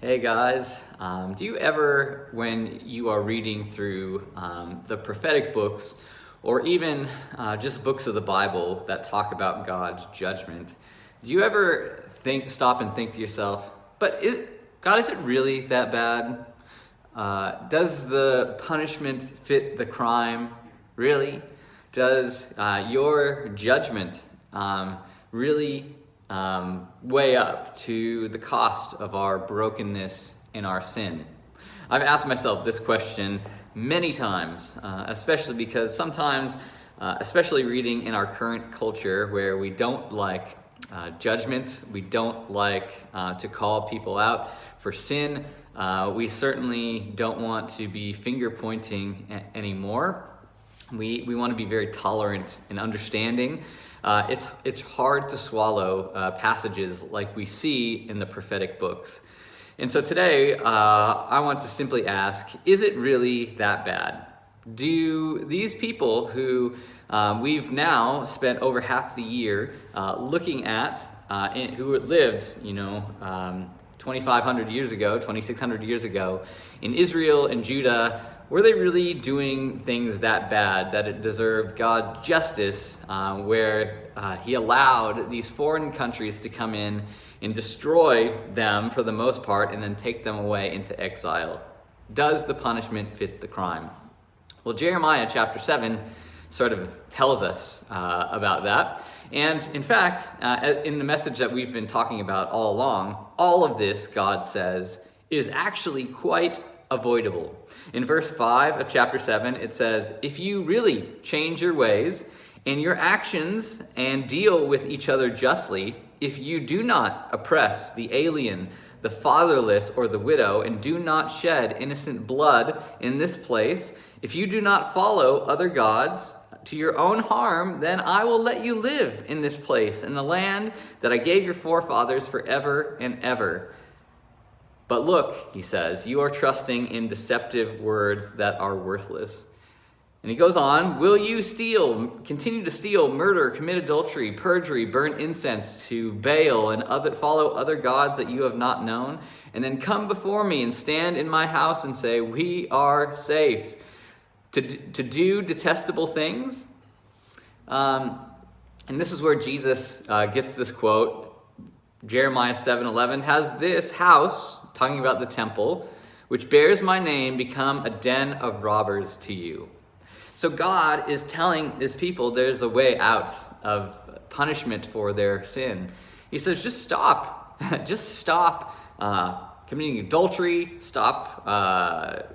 Hey guys, do you ever, when you are reading through the prophetic books, or even just books of the Bible that talk about God's judgment, do you ever stop and think to yourself, God, is it really that bad? Does the punishment fit the crime? Really? Does your judgment really weigh up to the cost of our brokenness and our sin? I've asked myself this question many times, especially because sometimes, especially reading in our current culture where we don't like judgment, we don't like to call people out for sin, we certainly don't want to be finger pointing anymore. We want to be very tolerant and understanding. It's hard to swallow passages like we see in the prophetic books. And so today, I want to simply ask, is it really that bad? Do these people who we've now spent over half the year looking at, who lived, 2,500 years ago, 2,600 years ago in Israel and Judah, were they really doing things that bad that it deserved God's justice, where he allowed these foreign countries to come in and destroy them for the most part and then take them away into exile? Does the punishment fit the crime? Well, Jeremiah chapter 7 sort of tells us about that. And in fact, in the message that we've been talking about all along, all of this, God says, is actually quite avoidable. In verse 5 of chapter 7, it says, "If you really change your ways and your actions and deal with each other justly, if you do not oppress the alien, the fatherless, or the widow, and do not shed innocent blood in this place, if you do not follow other gods to your own harm, then I will let you live in this place, in the land that I gave your forefathers forever and ever. But look," he says, "you are trusting in deceptive words that are worthless." And he goes on, "Will you continue to steal, murder, commit adultery, perjury, burn incense to Baal, and follow other gods that you have not known, and then come before me and stand in my house and say, 'We are safe,' to do detestable things?" And this is where Jesus gets this quote. Jeremiah 7:11, "Has this house," talking about the temple, "which bears my name, become a den of robbers to you?" So God is telling his people there's a way out of punishment for their sin. He says, just stop. Just stop committing adultery. Stop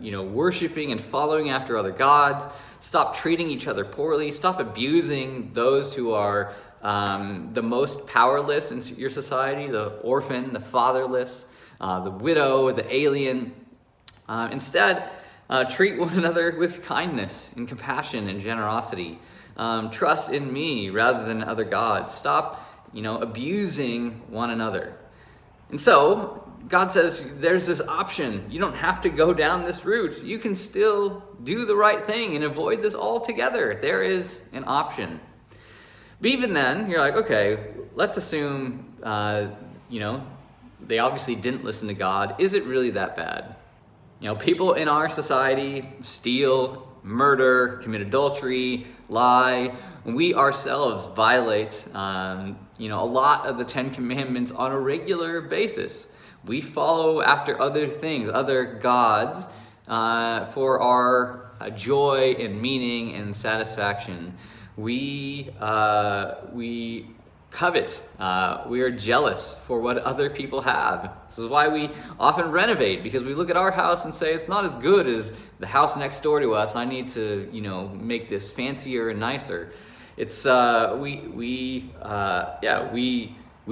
worshiping and following after other gods. Stop treating each other poorly. Stop abusing those who are the most powerless in your society, the orphan, the fatherless, the widow, the alien. Instead, treat one another with kindness and compassion and generosity. Trust in me rather than other gods. Stop, abusing one another. And so God says there's this option. You don't have to go down this route. You can still do the right thing and avoid this altogether. There is an option. But even then, you're like, okay, let's assume, they obviously didn't listen to God. Is it really that bad? People in our society steal, murder, commit adultery, lie. We ourselves violate, a lot of the Ten Commandments on a regular basis. We follow after other things, other gods, for our joy and meaning and satisfaction. We covet. We are jealous for what other people have. This is why we often renovate, because we look at our house and say, it's not as good as the house next door to us. I need to, make this fancier and nicer. It's we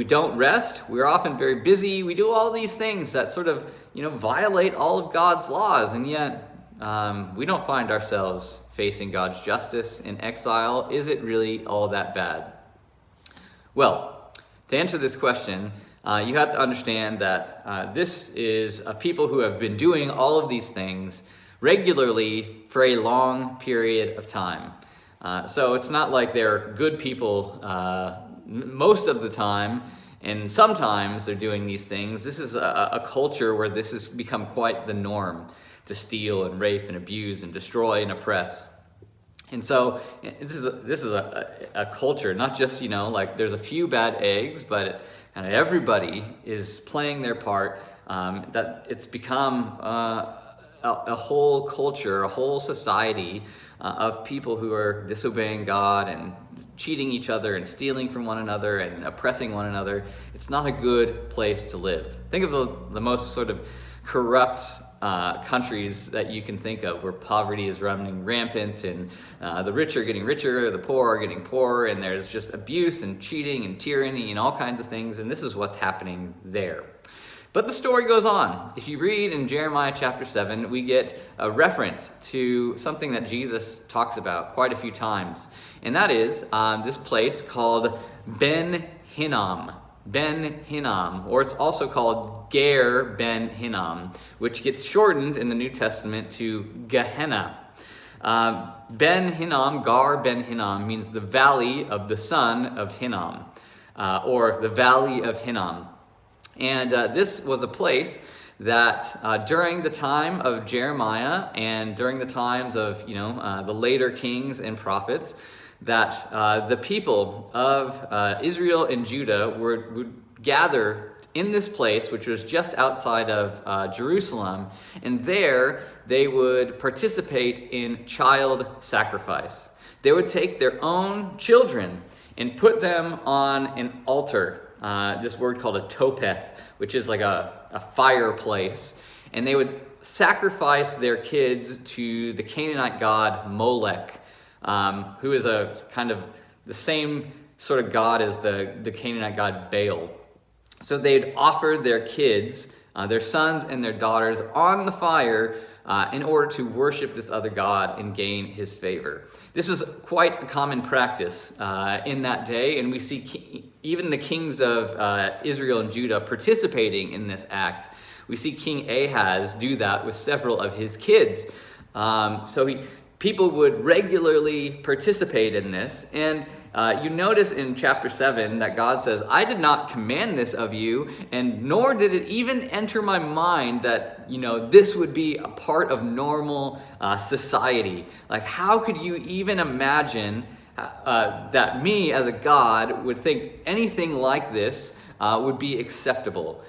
don't rest. We're often very busy. We do all these things that sort of, violate all of God's laws, and yet we don't find ourselves facing God's justice in exile. Is it really all that bad? Well, to answer this question, you have to understand that this is a people who have been doing all of these things regularly for a long period of time. So it's not like they're good people most of the time, And sometimes they're doing these things. This is a culture where this has become quite the norm, to steal and rape and abuse and destroy and oppress. And so this is a culture, not just, like there's a few bad eggs, but kind of everybody is playing their part, that it's become a whole culture, a whole society of people who are disobeying God and cheating each other and stealing from one another and oppressing one another. It's not a good place to live. Think of the most sort of corrupt countries that you can think of, where poverty is running rampant, and the rich are getting richer, the poor are getting poorer, and there's just abuse and cheating and tyranny and all kinds of things, and this is what's happening there. But the story goes on. If you read in Jeremiah chapter 7, we get a reference to something that Jesus talks about quite a few times, and that is this place called Ben Hinnom. Ben Hinnom, or it's also called Ger Ben Hinnom, which gets shortened in the New Testament to Gehenna. Ben Hinnom, Gar Ben Hinnom, means the valley of the son of Hinnom, or the valley of Hinnom. And this was a place that during the time of Jeremiah and during the times of the later kings and prophets, that the people of Israel and Judah would gather in this place, which was just outside of Jerusalem, and there they would participate in child sacrifice. They would take their own children and put them on an altar, this word called a topeth, which is like a fireplace, and they would sacrifice their kids to the Canaanite god Molech, who is a kind of the same sort of god as the Canaanite god Baal. So they'd offer their kids, their sons and their daughters, on the fire in order to worship this other god and gain his favor. This is quite a common practice in that day, and we see even the kings of Israel and Judah participating in this act. We see King Ahaz do that with several of his kids. People would regularly participate in this, and you notice in chapter 7 that God says, "I did not command this of you, and nor did it even enter my mind that this would be a part of normal society." Like, how could you even imagine that me as a God would think anything like this would be acceptable?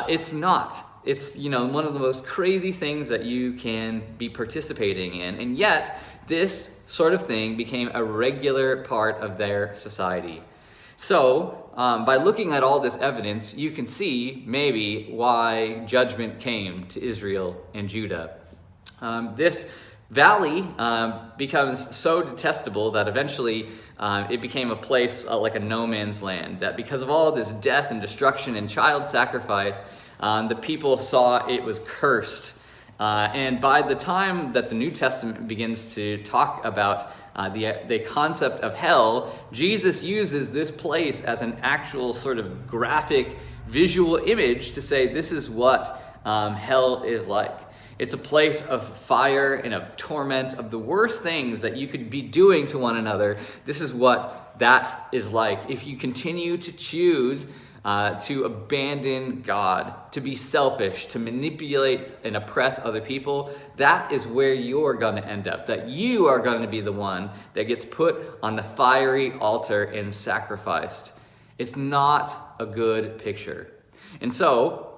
It's not. It's one of the most crazy things that you can be participating in, and yet this sort of thing became a regular part of their society. So by looking at all this evidence, you can see maybe why judgment came to Israel and Judah. This valley becomes so detestable that eventually it became a place like a no man's land, that because of all this death and destruction and child sacrifice, the people saw it was cursed. And by the time that the New Testament begins to talk about the concept of hell, Jesus uses this place as an actual sort of graphic visual image to say this is what hell is like. It's a place of fire and of torment, of the worst things that you could be doing to one another. This is what that is like. If you continue to choose to abandon God, to be selfish, to manipulate and oppress other people, that is where you're going to end up. That you are going to be the one that gets put on the fiery altar and sacrificed. It's not a good picture. And so,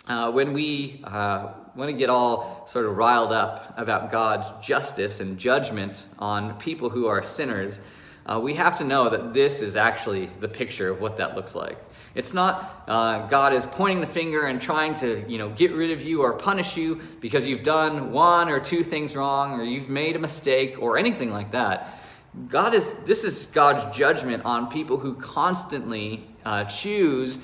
when we want to get all sort of riled up about God's justice and judgment on people who are sinners, we have to know that this is actually the picture of what that looks like. It's not God is pointing the finger and trying to, get rid of you or punish you because you've done one or two things wrong or you've made a mistake or anything like that. This is God's judgment on people who constantly choose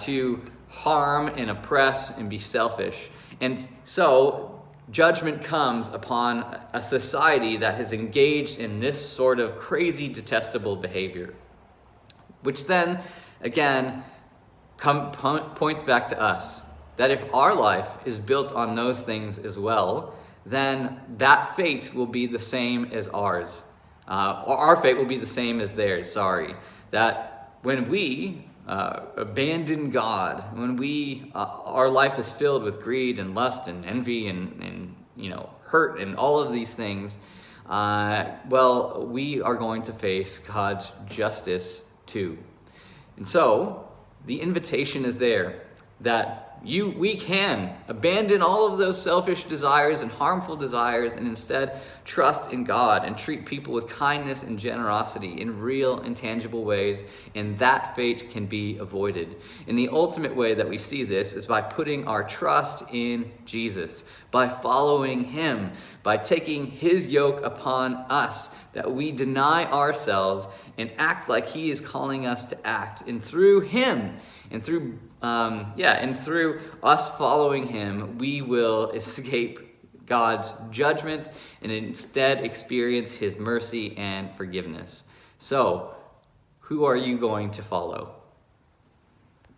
to harm and oppress and be selfish. And so judgment comes upon a society that has engaged in this sort of crazy, detestable behavior, which then, again, points back to us, that if our life is built on those things as well, then that fate will be the same as ours. Or our fate will be the same as theirs, That when we abandon God, when our life is filled with greed and lust and envy and hurt and all of these things, well, we are going to face God's justice too. And so the invitation is there that we can abandon all of those selfish desires and harmful desires and instead trust in God and treat people with kindness and generosity in real and tangible ways, and that fate can be avoided. And the ultimate way that we see this is by putting our trust in Jesus, by following him, by taking his yoke upon us, that we deny ourselves and act like he is calling us to act. And through him, and through us following him, we will escape God's judgment and instead experience his mercy and forgiveness. So, who are you going to follow?